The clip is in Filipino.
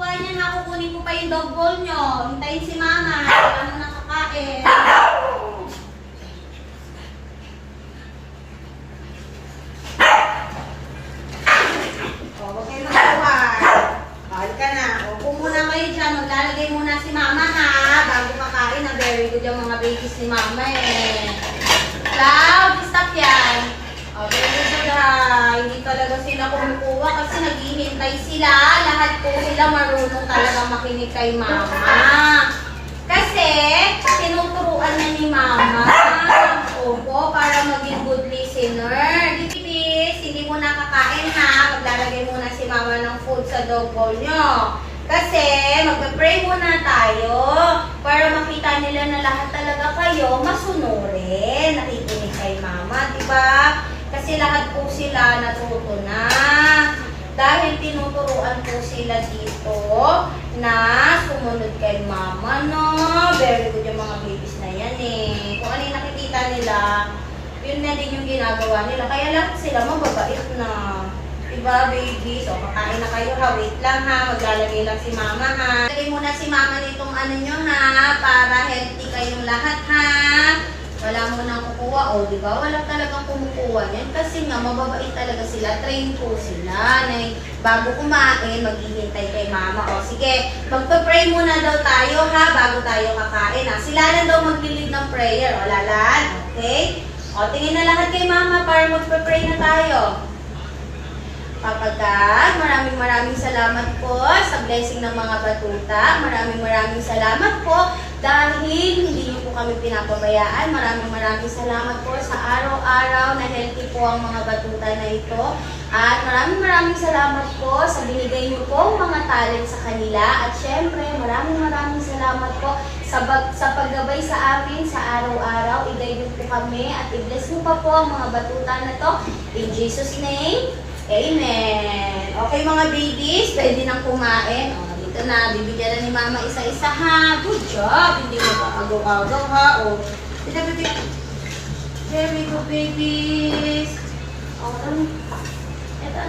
kukuha niya na, kukunin ko pa yung dog bowl nyo. Hintayin si mama. Wala mo nakakain. O, huwag kayo magkuha. Kahal ka na. Upo muna kayo dyan. Maglalagay muna si mama ha. Bago kakain na. Very good yung mga babies ni mama eh. Cloud, stop yan. O, very good ha. Hindi talaga sila kumukuha kasi naghihintay sila. Lahat po sila marunong talaga makinig kay mama. Kasi, tinuturuan niya ni mama. Opo, para maging good listener. Dipis, hindi mo nakakain ha. Maglalagay muna si mama ng food sa dog bowl nyo. Kasi, magpe-pray muna tayo para makita nila na lahat talaga kayo masunurin. Nakikinig kay mama, diba? Kasi lahat po sila natuto na. Dahil tinuturuan po sila dito na sumunod kay mama, no? Very good yung mga babies na yan eh. Kung ano yung nakikita nila, yun na din yung ginagawa nila. Kaya lahat sila mababait na. Diba, babies? O, kakain na kayo ha. Wait lang ha. Maglalagay lang si mama ha. Lagay muna si mama nitong ano nyo ha. Para healthy kayong lahat ha. Wala mo nang kukuha. O, diba? Wala talagang kumukuha yan. Kasi nga, mababait talaga sila. Train po sila. Na bago kumain, maghihintay kay mama. O, sige. Magpa-pray muna daw tayo ha. Bago tayo kakain ha. Sila lang daw maglilid ng prayer. O, lalan. Okay? O, tingin na lahat kay mama para magpa-pray na tayo. Papa God, maraming salamat po sa blessing ng mga batuta. Maraming salamat po dahil hindi niyo po kami pinapabayaan. Maraming salamat po sa araw-araw na healthy po ang mga batuta na ito. At maraming salamat po sa binigay niyo po mga talent sa kanila. At syempre, maraming salamat po sa paggabay sa amin sa araw-araw. I-guide po kami at i-bless niyo pa po ang mga batuta na to. In Jesus' name, Amen. Okay mga babies, pwede nang kumain. O, dito na, bibigyan na ni mama isa-isa ha. Good job. Hindi mo agaw-agaw ha. O, dito. Very good babies. O, ito.